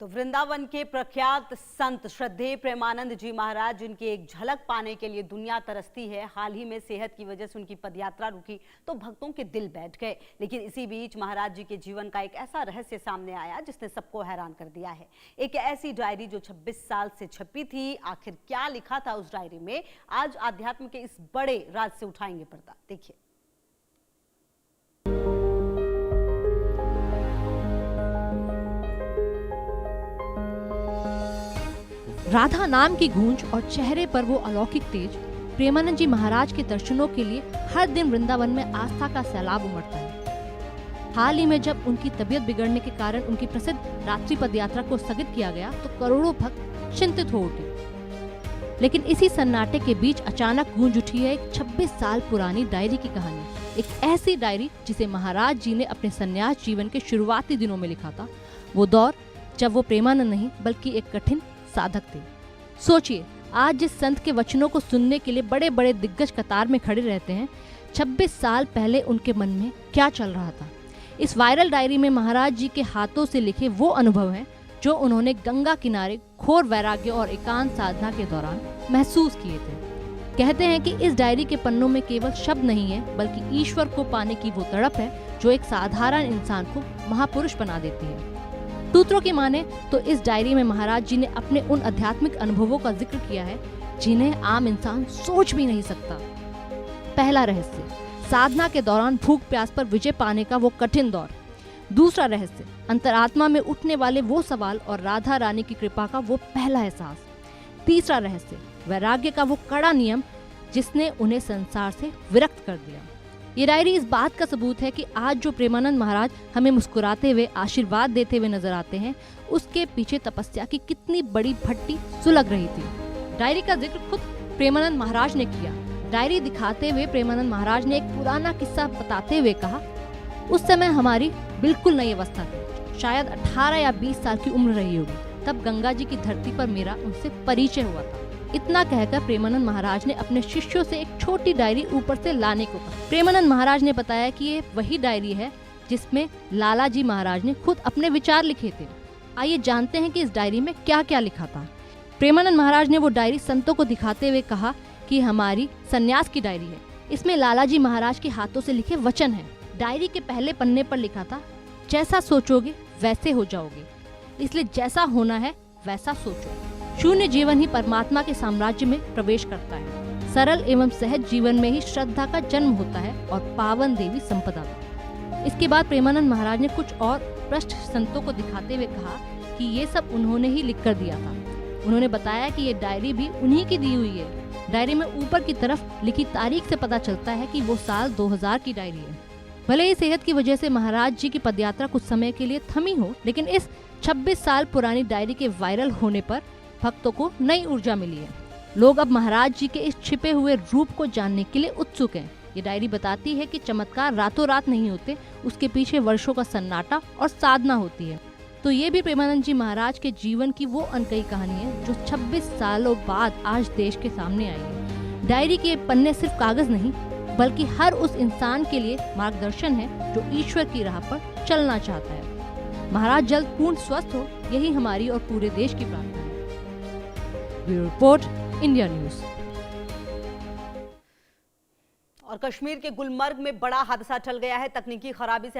तो वृंदावन के प्रख्यात संत श्रद्धेय प्रेमानंद जी महाराज, जिनकी एक झलक पाने के लिए दुनिया तरसती है, हाल ही में सेहत की वजह से उनकी पदयात्रा रुकी तो भक्तों के दिल बैठ गए। लेकिन इसी बीच महाराज जी के जीवन का एक ऐसा रहस्य सामने आया जिसने सबको हैरान कर दिया है। एक ऐसी डायरी जो 26 साल से छपी थी, आखिर क्या लिखा था उस डायरी में? आज आध्यात्म के इस बड़े राज से उठाएंगे पर्दा। देखिए। राधा नाम की गूंज और चेहरे पर वो अलौकिक तेज प्रेमानंद जी महाराज के दर्शनों के लिए हर दिन वृंदावन में आस्था का सैलाब उमड़ता है। हाल ही में जब उनकी तबीयत बिगड़ने के कारण उनकी प्रसिद्ध रात्रि पदयात्रा को स्थगित किया गया तो करोड़ों भक्त चिंतित हो उठे। लेकिन इसी सन्नाटे के बीच अचानक गूंज उठी है एक 26 साल पुरानी डायरी की कहानी। एक ऐसी डायरी जिसे महाराज जी ने अपने संन्यास जीवन के शुरुआती दिनों में लिखा था। वो दौर जब वो प्रेमानंद नहीं बल्कि एक कठिन साधक थे। सोचिए, आज जिस संत के वचनों को सुनने के लिए बड़े बड़े दिग्गज कतार में खड़े रहते हैं, 26 साल पहले उनके मन में क्या चल रहा था। इस वायरल डायरी में महाराज जी के हाथों से लिखे वो अनुभव हैं जो उन्होंने गंगा किनारे घोर वैराग्य और एकांत साधना के दौरान महसूस किए थे। कहते हैं कि इस डायरी के पन्नों में केवल शब्द नहीं है बल्कि ईश्वर को पाने की वो तड़प है जो एक साधारण इंसान को महापुरुष बना देती है। सूत्रों की माने तो इस डायरी में महाराज जी ने अपने उन आध्यात्मिक अनुभवों का जिक्र किया है जिन्हें आम इंसान सोच भी नहीं सकता। पहला रहस्य, साधना के दौरान भूख प्यास पर विजय पाने का वो कठिन दौर। दूसरा रहस्य, अंतरात्मा में उठने वाले वो सवाल और राधा रानी की कृपा का वो पहला एहसास। तीसरा रहस्य, वैराग्य का वो कड़ा नियम जिसने उन्हें संसार से विरक्त कर दिया। ये डायरी इस बात का सबूत है कि आज जो प्रेमानंद महाराज हमें मुस्कुराते हुए आशीर्वाद देते हुए नजर आते हैं, उसके पीछे तपस्या की कितनी बड़ी भट्टी सुलग रही थी। डायरी का जिक्र खुद प्रेमानंद महाराज ने किया। डायरी दिखाते हुए प्रेमानंद महाराज ने एक पुराना किस्सा बताते हुए कहा, उस समय हमारी बिल्कुल नई अवस्था थी, शायद 18 या 20 साल की उम्र रही होगी। तब गंगा जी की धरती पर मेरा उनसे परिचय हुआ था। इतना कहकर प्रेमानंद महाराज ने अपने शिष्यों से एक छोटी डायरी ऊपर से लाने को कहा। प्रेमानंद महाराज ने बताया कि ये वही डायरी है जिसमें लाला जी महाराज ने खुद अपने विचार लिखे थे। आइए जानते हैं कि इस डायरी में क्या क्या लिखा था। प्रेमानंद महाराज ने वो डायरी संतों को दिखाते हुए कहा कि हमारी संन्यास की डायरी है। इसमें लाला जी महाराज के हाथों से लिखे वचन हैं। डायरी के पहले पन्ने पर लिखा था, जैसा सोचोगे वैसे हो जाओगे, इसलिए जैसा होना है वैसा सोचो। शून्य जीवन ही परमात्मा के साम्राज्य में प्रवेश करता है। सरल एवं सहज जीवन में ही श्रद्धा का जन्म होता है और पावन देवी संपदा। इसके बाद प्रेमानंद महाराज ने कुछ और पृष्ठ संतों को दिखाते हुए कहा कि ये सब उन्होंने ही लिख कर दिया था। उन्होंने बताया कि ये डायरी भी उन्हीं की दी हुई है। डायरी में ऊपर की तरफ लिखी तारीख से पता चलता है कि वो साल 2000 की डायरी है। भले ही सेहत की वजह से महाराज जी की पदयात्रा कुछ समय के लिए थमी हो, लेकिन इस 26 साल पुरानी डायरी के वायरल होने पर भक्तों को नई ऊर्जा मिली है। लोग अब महाराज जी के इस छिपे हुए रूप को जानने के लिए उत्सुक हैं। ये डायरी बताती है कि चमत्कार रातों रात नहीं होते, उसके पीछे वर्षों का सन्नाटा और साधना होती है। तो ये भी प्रेमानंद जी महाराज के जीवन की वो अनकही कहानी है जो 26 सालों बाद आज देश के सामने आई है। डायरी के पन्ने सिर्फ कागज नहीं बल्कि हर उस इंसान के लिए मार्गदर्शन है जो ईश्वर की राह पर चलना चाहता है। महाराज जल्द पूर्ण स्वस्थ हो, यही हमारी और पूरे देश की प्रार्थना है। Bureau report, India news. और कश्मीर के गुलमर्ग में बड़ा हादसा टल गया है। तकनीकी खराबी से